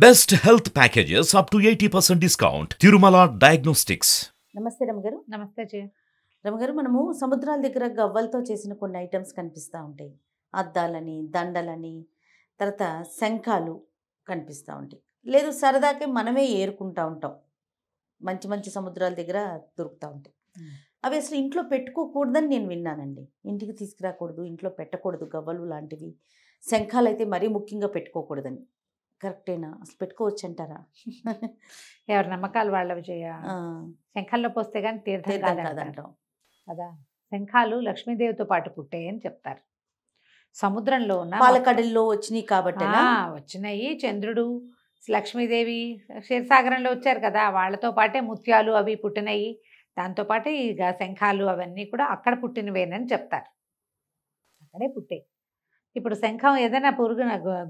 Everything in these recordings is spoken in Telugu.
Best health packages up to 80% discount. Tirumala Diagnostics. నమస్తే రమగారు. నమస్తే జయ. రమగారు, మనము సముద్రాల దగ్గర గవ్వలతో చేసిన కొన్ని ఐటమ్స్ కనిపిస్తూ ఉంటాయి. అద్దాలని, దండలని, తర్వాత శంఖాలు కనిపిస్తూ ఉంటాయి. లేదు సరదాకి మనమే ఏరుకుంటూ ఉంటాం. మంచి మంచి సముద్రాల దగ్గర దొరుకుతూ ఉంటాయి. అవి అసలు ఇంట్లో పెట్టుకోకూడదని నేను విన్నానండి. ఇంటికి తీసుకురాకూడదు, ఇంట్లో పెట్టకూడదు గవ్వలు లాంటివి. శంఖాలు అయితే మరీ ముఖ్యంగా పెట్టుకోకూడదని. కరెక్టేనా? అసలు పెట్టుకోవచ్చు అంటారా? ఎవరి నమ్మకాలు వాళ్ళవి జయ. శంఖంలో పోస్తే కానీ తీర్థం కాదంటాం కదా. శంఖాలు లక్ష్మీదేవితో పాటు పుట్టాయి అని చెప్తారు. సముద్రంలో ఉన్న పాలకడల్లో వచ్చినాయి కాబట్టి వచ్చినాయి. చంద్రుడు, లక్ష్మీదేవి క్షీరసాగరంలో వచ్చారు కదా, వాళ్ళతో పాటే ముత్యాలు అవి పుట్టినాయి. దాంతోపాటు ఇక శంఖాలు అవన్నీ కూడా అక్కడ పుట్టినవేనని చెప్తారు. అక్కడే పుట్టాయి. ఇప్పుడు శంఖం ఏదైనా పురుగు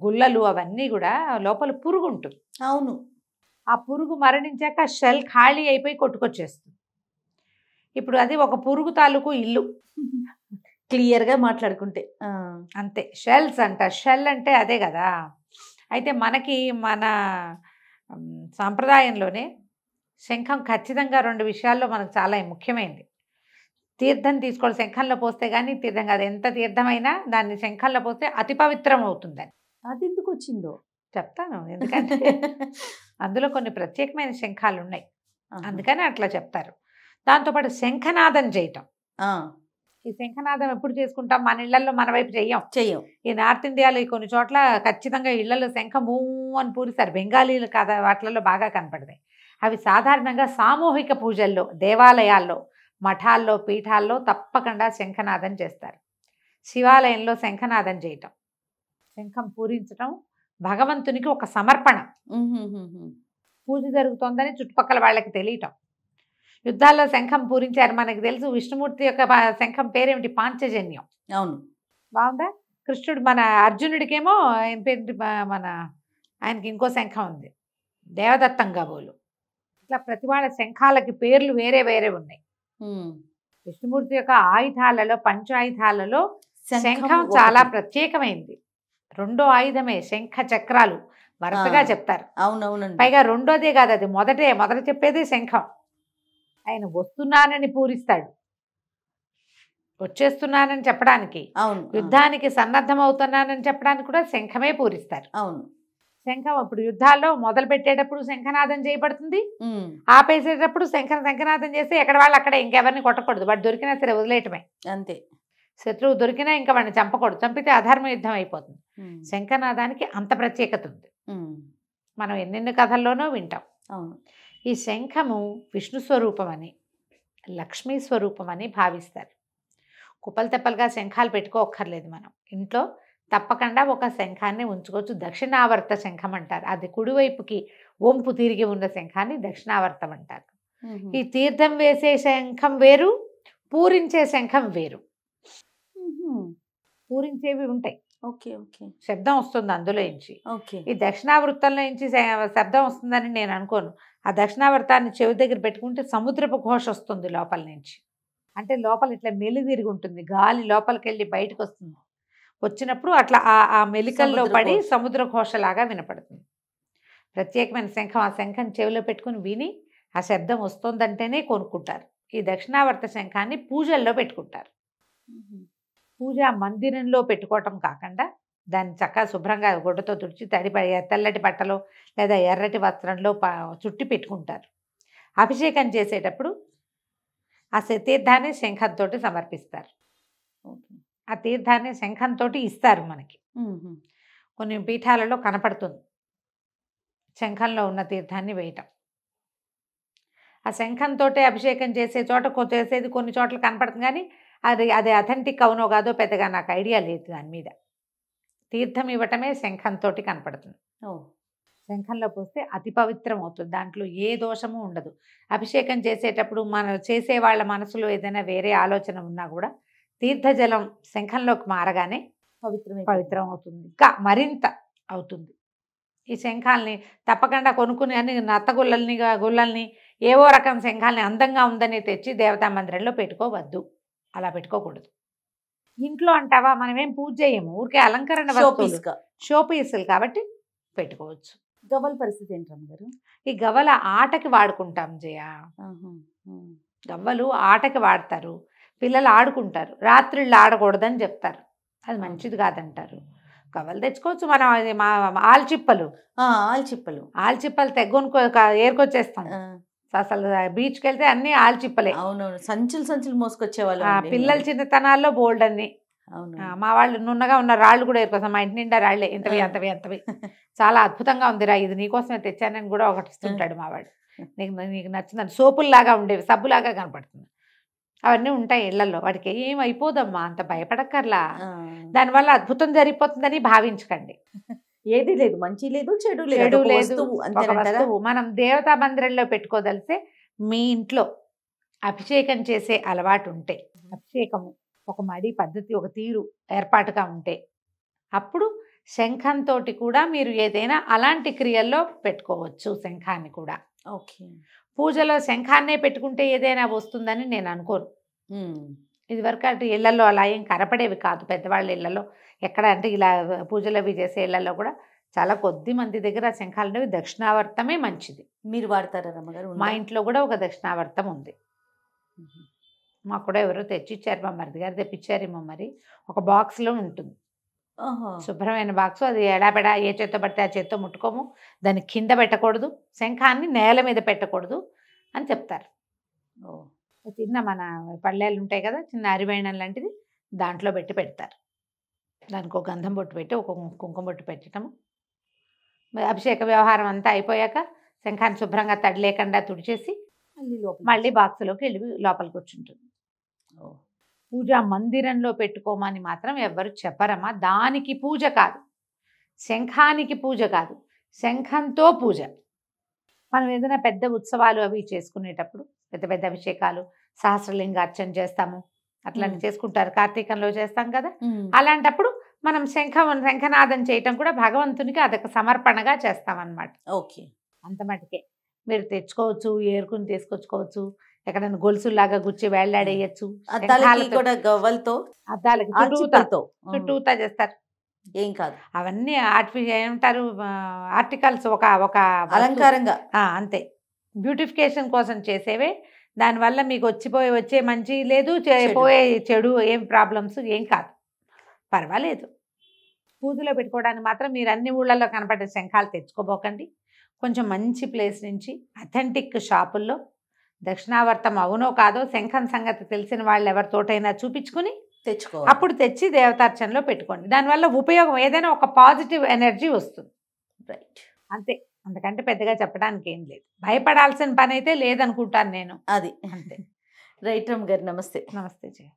గుల్లలు అవన్నీ కూడా లోపల పురుగు ఉంటుంది. అవును. ఆ పురుగు మరణించాక షెల్ ఖాళీ అయిపోయి కొట్టుకొచ్చేస్తుంది. ఇప్పుడు అది ఒక పురుగు తాలూకు ఇల్లు. క్లియర్గా మాట్లాడుకుంటే అంతే. షెల్స్ అంట. షెల్ అంటే అదే కదా. అయితే మనకి మన సాంప్రదాయంలోనే శంఖం ఖచ్చితంగా రెండు విషయాల్లో మనకు చాలా ముఖ్యమైనది. తీర్థం తీసుకోవాలి. శంఖంలో పోస్తే కానీ తీర్థం కాదు. ఎంత తీర్థమైనా దాన్ని శంఖంలో పోస్తే అతి పవిత్రం అవుతుందని. అది ఎందుకు వచ్చిందో చెప్తాను. ఎందుకంటే అందులో కొన్ని ప్రత్యేకమైన శంఖాలు ఉన్నాయి, అందుకని అట్లా చెప్తారు. దాంతోపాటు శంఖనాదం చేయటం. ఈ శంఖనాదం ఎప్పుడు చేసుకుంటాం? మన ఇళ్లలో మన వైపు చెయ్యం. ఈ నార్త్ ఇండియాలో కొన్ని చోట్ల ఖచ్చితంగా ఇళ్లలో శంఖమూ అని పూరిస్తారు. బెంగాలీలు కదా వాటిలలో బాగా కనపడతాయి. అవి సాధారణంగా సామూహిక పూజల్లో, దేవాలయాల్లో, మఠాల్లో, పీఠాల్లో తప్పకుండా శంఖనాదం చేస్తారు. శివాలయంలో శంఖనాదం చేయటం, శంఖం పూరించటం భగవంతునికి ఒక సమర్పణ. పూజ జరుగుతోందని చుట్టుపక్కల వాళ్ళకి తెలియటం. యుద్ధాల్లో శంఖం పూరించారు. మనకు తెలుసు విష్ణుమూర్తి యొక్క శంఖం పేరేమిటి? పాంచజన్యం. అవును, బాగుందా? కృష్ణుడు మన అర్జునుడికేమో ఆయనకి ఇంకో శంఖం ఉంది, దేవదత్తం కాబోలు. ఇట్లా ప్రతి వాళ్ళ శంఖాలకి పేర్లు వేరే వేరే ఉన్నాయి. విష్ణుమూర్తి యొక్క ఆయుధాలలో, పంచాయుధాలలో శంఖం చాలా ప్రత్యేకమైంది. రెండో ఆయుధమే శంఖ చక్రాలు వరుసగా చెప్తారు. అవునవునండి. పైగా రెండోదే కాదు, అది మొదట చెప్పేదే శంఖం. ఆయన వస్తున్నానని పూరిస్తాడు, వచ్చేస్తున్నానని చెప్పడానికి, యుద్ధానికి సన్నద్ధం అవుతున్నానని చెప్పడానికి కూడా శంఖమే పూరిస్తారు. అవును. శంఖం అప్పుడు యుద్ధాల్లో మొదలు పెట్టేటప్పుడు శంఖనాదం చేయబడుతుంది, ఆపేసేటప్పుడు శంఖనాదం చేస్తే ఎక్కడ వాళ్ళు అక్కడ ఇంకెవరిని కొట్టకూడదు. వాడు దొరికినా సరే వదిలేయటమే అంతే. శత్రువు దొరికినా ఇంకా వాడిని చంపకూడదు. చంపితే అధర్మ యుద్ధం అయిపోతుంది. శంఖనాదానికి అంత ప్రత్యేకత ఉంది. మనం ఎన్నెన్ని కథల్లోనూ వింటాం. అవును. ఈ శంఖము విష్ణు స్వరూపమని, లక్ష్మీ స్వరూపమని భావిస్తారు. కుప్పలు తెప్పలుగా శంఖాలు పెట్టుకోక్కర్లేదు. మనం ఇంట్లో తప్పకుండా ఒక శంఖాన్ని ఉంచుకోవచ్చు. దక్షిణావర్త శంఖం అంటారు. అది కుడివైపుకి వంపు తిరిగి ఉన్న శంఖాన్ని దక్షిణావర్తం అంటారు. ఈ తీర్థం వేసే శంఖం వేరు, పూరించే శంఖం వేరు. పూరించేవి ఉంటాయి, శబ్దం వస్తుంది అందులో నుంచి. ఈ దక్షిణావృత్తంలో నుంచి శబ్దం వస్తుందని నేను అనుకోను. ఆ దక్షిణావృతాన్ని చెవి దగ్గర పెట్టుకుంటే సముద్రపు ఘోష వస్తుంది లోపల నుంచి. అంటే లోపల ఇట్లా మెలిదిరిగి ఉంటుంది, గాలి లోపలికి వెళ్ళి బయటకు వస్తుంది. వచ్చినప్పుడు అట్లా ఆ మెలికల్లో పడి సముద్ర ఘోషలాగా వినపడుతుంది. ప్రత్యేకమైన శంఖం. ఆ శంఖం చెవిలో పెట్టుకుని విని ఆ శబ్దం వస్తుందంటేనే కొనుక్కుంటారు. ఈ దక్షిణావర్త శంఖాన్ని పూజల్లో పెట్టుకుంటారు. పూజా మందిరంలో పెట్టుకోవటం కాకుండా దాన్ని చక్కగా శుభ్రంగా గుడ్డతో తుడిచి తెల్లటి బట్టలో లేదా ఎర్రటి వస్త్రంలో చుట్టి పెట్టుకుంటారు. అభిషేకం చేసేటప్పుడు ఆ తీర్థాన్ని శంఖంతో సమర్పిస్తారు. ఆ తీర్థాన్ని శంఖంతో ఇస్తారు మనకి. కొన్ని పీఠాలలో కనపడుతుంది శంఖంలో ఉన్న తీర్థాన్ని వేయటం. ఆ శంఖంతో అభిషేకం చేసే చోట చేసేది కొన్ని చోట్ల కనపడుతుంది, కానీ అది అథెంటిక్ అవునో కాదో పెద్దగా నాకు ఐడియా లేదు. దాని మీద తీర్థం ఇవ్వటమే శంఖంతో కనపడుతుంది. శంఖంలో పోస్తే అతి పవిత్రం అవుతుంది. దాంట్లో ఏ దోషము ఉండదు. అభిషేకం చేసేటప్పుడు చేసే వాళ్ళ మనసులో ఏదైనా వేరే ఆలోచన ఉన్నా కూడా తీర్థజలం శంఖంలోకి మారగానే పవిత్రం అవుతుంది, ఇంకా మరింత అవుతుంది. ఈ శంఖాలని తప్పకుండా కొనుక్కుని అన్ని నత్త గుల్లల్ని ఏవో రకం శంఖాలని అందంగా ఉందని తెచ్చి దేవతా మందిరంలో పెట్టుకోవద్దు. అలా పెట్టుకోకూడదు. ఇంట్లో అంటావా, మనమేం పూజ చేయము, ఊరికే అలంకరణ వస్తువులు, షోపీసులు కాబట్టి పెట్టుకోవచ్చు. గవ్వల పరిస్థితి ఏంటి రమ్మగారు? ఈ గవ్వల ఆటకి వాడుకుంటాం జయ. ఆహా. ఉమ్. గవ్వలు ఆటకి వాడతారు, పిల్లలు ఆడుకుంటారు, రాత్రిళ్ళు ఆడకూడదని చెప్తారు, అది మంచిది కాదంటారు. గవ్వలు తెచ్చుకోవచ్చు మనం. అది మా ఆల్చిప్పలు ఆల్చిప్పలు ఆల్చిప్పలు తెగ్గొని ఏరుకొచ్చేస్తాం. అసలు బీచ్కి వెళ్తే అన్ని ఆల్చిప్పలే. అవునవును, సంచులు సంచులు మోసుకొచ్చేవాళ్ళు పిల్లల చిన్నతనాల్లో బోల్డ్ అన్ని. అవును. మా వాళ్ళు నున్నగా ఉన్న రాళ్ళు కూడా ఏరుకోసం, మా ఇంటి నిండా రాళ్లే, ఇంతవి అంతవి అంతవి. చాలా అద్భుతంగా ఉందిరా, ఇది నీకోసమే తెచ్చానని కూడా ఒకటి ఇస్తుంటాడు మా వాడు. నీకు నచ్చిందని. సోపుల్లాగా ఉండేవి, సబ్బులాగా కనపడుతుంది. అవన్నీ ఉంటాయి ఇళ్లలో. వాడికి ఏం అయిపోదమ్మా, అంత భయపడక్కర్లా. దానివల్ల అద్భుతం జరిగిపోతుందని భావించకండి. ఏది లేదు, మంచి లేదు, చెడు లేదు, చెడు ఒక లేదు. వస్తువు ఒక అంతేనంటారా? వస్తువు మనం దేవతా మందిరంలో పెట్టుకోదలిస్తే, మీ ఇంట్లో అభిషేకం చేసే అలవాటు ఉంటే, అభిషేకము ఒక మడి పద్ధతి, ఒక తీరు ఏర్పాటుగా ఉంటే, అప్పుడు శంఖంతో కూడా మీరు ఏదైనా అలాంటి క్రియల్లో పెట్టుకోవచ్చు. శంఖాన్ని కూడా ఓకే. పూజలో శంఖాన్నే పెట్టుకుంటే ఏదైనా వస్తుందని నేను అనుకోను. ఇదివరకు అటు ఇళ్లలో అలా ఏం కనపడేవి కాదు. పెద్దవాళ్ళ ఇళ్లలో ఎక్కడ అంటే ఇలా పూజలు అవి చేసే ఇళ్లలో కూడా చాలా కొద్ది మంది దగ్గర శంఖాలు అనేవి. దక్షిణావర్తమే మంచిది. మీరు వాడతారా రమ్మగారు? మా ఇంట్లో కూడా ఒక దక్షిణావర్తం ఉంది. మాకు కూడా ఎవరో తెచ్చిచ్చారు, మా మరిది గారు తెప్పించారేమో మరి. ఒక బాక్స్లో ఉంటుంది, శుభ్రమైన బాక్స్. అది ఎడాపెడా ఏ చేత్తో పడితే ఆ చేత్తో ముట్టుకోము, దాన్ని కింద పెట్టకూడదు, శంఖాన్ని నేల మీద పెట్టకూడదు అని చెప్తారు. చిన్న మన పళ్ళేళ్ళు ఉంటాయి కదా, చిన్న అరివేణం లాంటిది, దాంట్లో పెడతారు. దానికి ఒక గంధం బొట్టు పెట్టి ఒక కుంకుమ బొట్టు పెట్టడము. అభిషేక వ్యవహారం అంతా అయిపోయాక శంఖాన్ని శుభ్రంగా తడి లేకుండా తుడిచేసి మళ్ళీ బాక్సులోకి వెళ్ళి లోపల కూర్చుంటుంది. పూజా మందిరంలో పెట్టుకోమని మాత్రం ఎవ్వరు చెప్పరమ్మా. దానికి పూజ కాదు, శంఖానికి పూజ కాదు, శంఖంతో పూజ. మనం ఏదైనా పెద్ద ఉత్సవాలు అవి చేసుకునేటప్పుడు, పెద్ద పెద్ద అభిషేకాలు, సహస్రలింగ అర్చన చేస్తాము, అట్లాంటి చేసుకుంటారు, కార్తీకంలో చేస్తాం కదా. అలాంటప్పుడు మనం శంఖనాదం చేయటం కూడా భగవంతునికి అదొక సమర్పణగా చేస్తామన్నమాట. ఓకే. అంత మటుకే మీరు తెచ్చుకోవచ్చు, ఏరుకుని తీసుకొచ్చుకోవచ్చు, ఎక్కడైనా గొలుసులాగా గుచ్చి వేళ్లాడేయచ్చు. గవ్వలతో అద్దాలకి చుట్టూతా చేస్తారు, ఏం కాదు. అవన్నీ ఏమంటారు, ఆర్టికల్స్, ఒక ఒక అలంకారంగా అంతే, బ్యూటిఫికేషన్ కోసం చేసేవే. దానివల్ల మీకు వచ్చే మంచి లేదు, పోయే చెడు ఏం ప్రాబ్లమ్స్ ఏం కాదు, పర్వాలేదు. పూజలో పెట్టుకోవడానికి మాత్రం మీరు అన్ని ఊళ్ళల్లో కనపడే శంఖాలు తెచ్చుకోబోకండి. కొంచెం మంచి ప్లేస్ నుంచి అథెంటిక్ షాపుల్లో దక్షిణావర్తం అవునో కాదో శంఖం సంగతి తెలిసిన వాళ్ళు ఎవరితోటైనా చూపించుకుని తెచ్చుకోవాలి. అప్పుడు తెచ్చి దేవతార్చనలో పెట్టుకోండి. దానివల్ల ఉపయోగం ఏదైనా ఒక పాజిటివ్ ఎనర్జీ వస్తుంది. రైట్, అంతే. అంతకంటే పెద్దగా చెప్పడానికి ఏం లేదు. భయపడాల్సిన పని అయితే లేదనుకుంటాను నేను. అది అంతే. రైట్ రమ్మ గారు, నమస్తే. నమస్తే జయ.